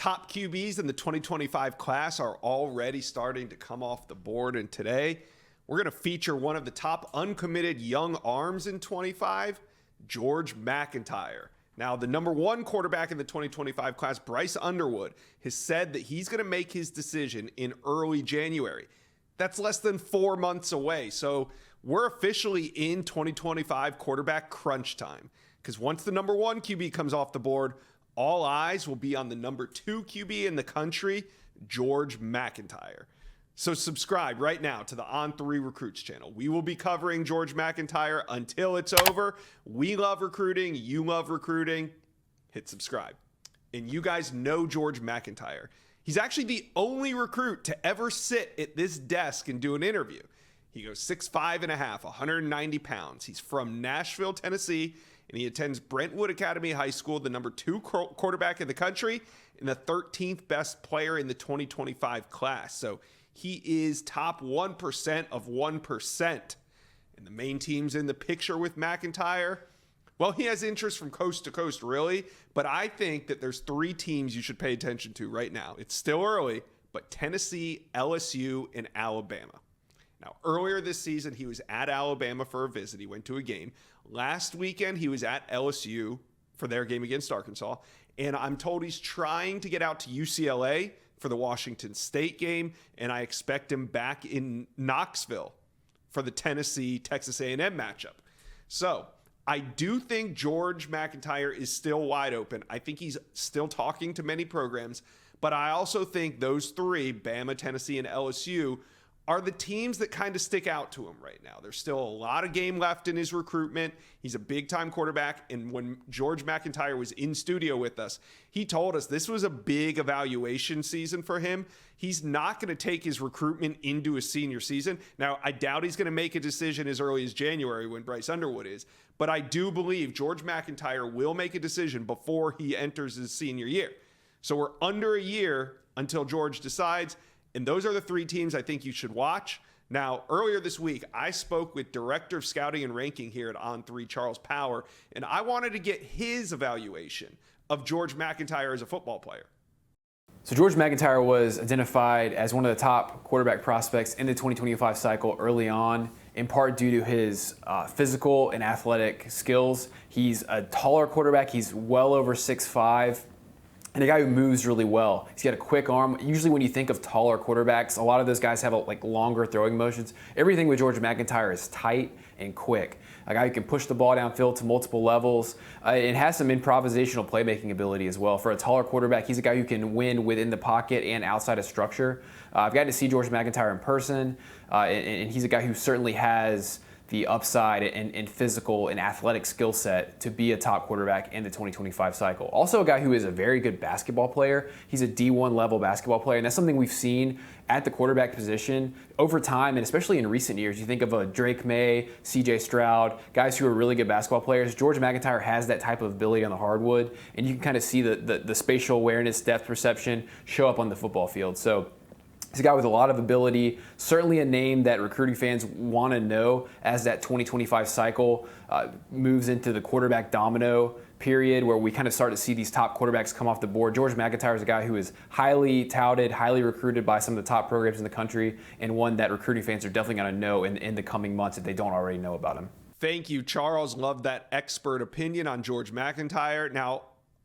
top QBs in the 2025 class are already starting to come off the board, and today we're going to feature one of the top uncommitted young arms in 25, George MacIntyre. Now, the number one quarterback in the 2025 class, Bryce Underwood, has said that he's going to make his decision in early January. That's less than 4 months away. So we're officially in 2025 quarterback crunch time, because once the number one QB comes off the board, all eyes will be on the number 2 QB in the country, George MacIntyre. So subscribe right now to the On3 Recruits channel. We will be covering George MacIntyre until it's over. We love recruiting. You love recruiting. Hit subscribe. And you guys know George MacIntyre. He's actually the only recruit to ever sit at this desk and do an interview. He goes 6'5 and a half, 190 pounds. He's from Nashville, Tennessee, and he attends Brentwood Academy High School, the number 2 quarterback in the country and the 13th best player in the 2025 class. So he is top 1% of 1%. And the main teams in the picture with MacIntyre, well, he has interest from coast to coast, really. But I think that there's 3 teams you should pay attention to right now. It's still early, but Tennessee, LSU, and Alabama. Now, earlier this season, he was at Alabama for a visit. He went to a game. Last weekend, he was at LSU for their game against Arkansas. And I'm told he's trying to get out to UCLA for the Washington State game. And I expect him back in Knoxville for the Tennessee-Texas A&M matchup. So I do think George MacIntyre is still wide open. I think he's still talking to many programs. But I also think those 3, Bama, Tennessee, and LSU, are the teams that kind of stick out to him right now. There's still a lot of game left in his recruitment. He's a big-time quarterback, and when George MacIntyre was in studio with us, he told us this was a big evaluation season for him. He's not going to take his recruitment into his senior season. Now, I doubt he's going to make a decision as early as January when Bryce Underwood is, but I do believe George MacIntyre will make a decision before he enters his senior year. So we're under a year until George decides. And those are the 3 teams I think you should watch. Now, earlier this week, I spoke with Director of Scouting and Ranking here at On3, Charles Power, and I wanted to get his evaluation of George MacIntyre as a football player. So George MacIntyre was identified as one of the top quarterback prospects in the 2025 cycle early on, in part due to his physical and athletic skills. He's a taller quarterback. He's well over 6'5". And a guy who moves really well. He's got a quick arm. Usually when you think of taller quarterbacks, a lot of those guys have longer throwing motions. Everything with George MacIntyre is tight and quick. A guy who can push the ball downfield to multiple levels and has some improvisational playmaking ability as well. For a taller quarterback, he's a guy who can win within the pocket and outside of structure. I've gotten to see George MacIntyre in person, and he's a guy who certainly has the upside and physical and athletic skill set to be a top quarterback in the 2025 cycle. Also a guy who is a very good basketball player. He's a D1 level basketball player, and that's something we've seen at the quarterback position over time, and especially in recent years. You think of a Drake May, CJ Stroud, guys who are really good basketball players. George MacIntyre has that type of ability on the hardwood, and you can kind of see the spatial awareness, depth perception show up on the football field. So he's a guy with a lot of ability, certainly a name that recruiting fans want to know as that 2025 cycle moves into the quarterback domino period where we kind of start to see these top quarterbacks come off the board. George MacIntyre is a guy who is highly touted, highly recruited by some of the top programs in the country, and one that recruiting fans are definitely going to know in the coming months if they don't already know about him. Thank you, Charles. Love that expert opinion on George MacIntyre. Now,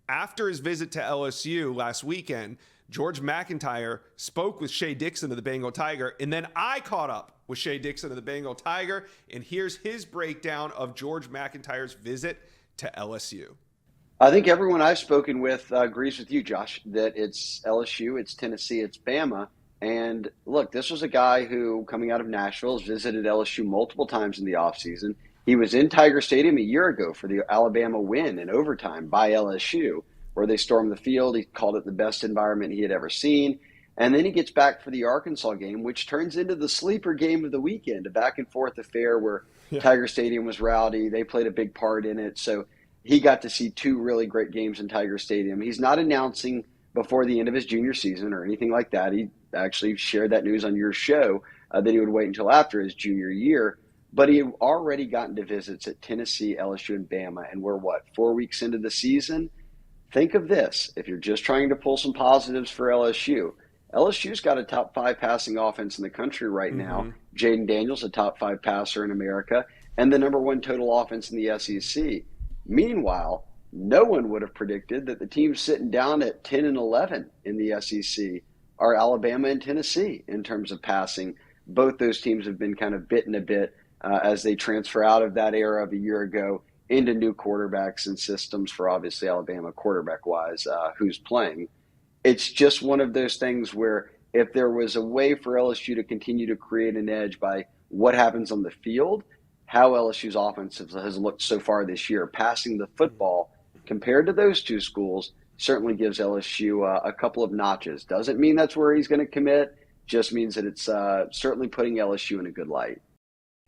after his visit to LSU last weekend, George MacIntyre spoke with Shea Dixon of the Bengal Tiger, and then I caught up with Shea Dixon of the Bengal Tiger, and here's his breakdown of George MacIntyre's visit to LSU. I think everyone I've spoken with agrees with you, Josh, that it's LSU, it's Tennessee, it's Bama. And look, this was a guy who, coming out of Nashville, has visited LSU multiple times in the offseason. He was in Tiger Stadium a year ago for the Alabama win in overtime by LSU, where they stormed the field. He called it the best environment he had ever seen. And then he gets back for the Arkansas game, which turns into the sleeper game of the weekend, a back-and-forth affair where Tiger Stadium was rowdy. They played a big part in it. So he got to see 2 really great games in Tiger Stadium. He's not announcing before the end of his junior season or anything like that. He actually shared that news on your show that he would wait until after his junior year. But he had already gotten to visits at Tennessee, LSU, and Bama. And we're, 4 weeks into the season? think of this. If you're just trying to pull some positives for LSU, LSU's got a top 5 passing offense in the country right now. Jaden Daniels, a top 5 passer in America, and the number 1 total offense in the SEC. Meanwhile, no one would have predicted that the teams sitting down at 10 and 11 in the SEC are Alabama and Tennessee in terms of passing. Both those teams have been kind of bitten a bit as they transfer out of that era of a year ago into new quarterbacks and systems for obviously Alabama quarterback-wise who's playing. It's just one of those things where if there was a way for LSU to continue to create an edge by what happens on the field, how LSU's offense has looked so far this year, passing the football compared to those two schools certainly gives LSU a couple of notches. Doesn't mean that's where he's going to commit, just means that it's certainly putting LSU in a good light.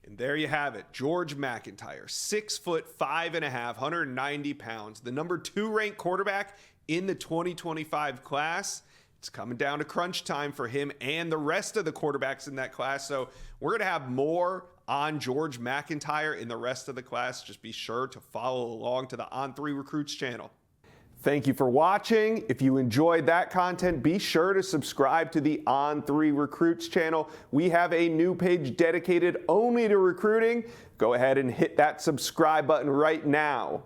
And there you have it. George MacIntyre, 6'5.5", 190 pounds, the number 2 ranked quarterback in the 2025 class. It's coming down to crunch time for him and the rest of the quarterbacks in that class. So we're going to have more on George MacIntyre in the rest of the class. Just be sure to follow along to the On3 Recruits channel. Thank you for watching. If you enjoyed that content, be sure to subscribe to the On3 Recruits channel. We have a new page dedicated only to recruiting. Go ahead and hit that subscribe button right now.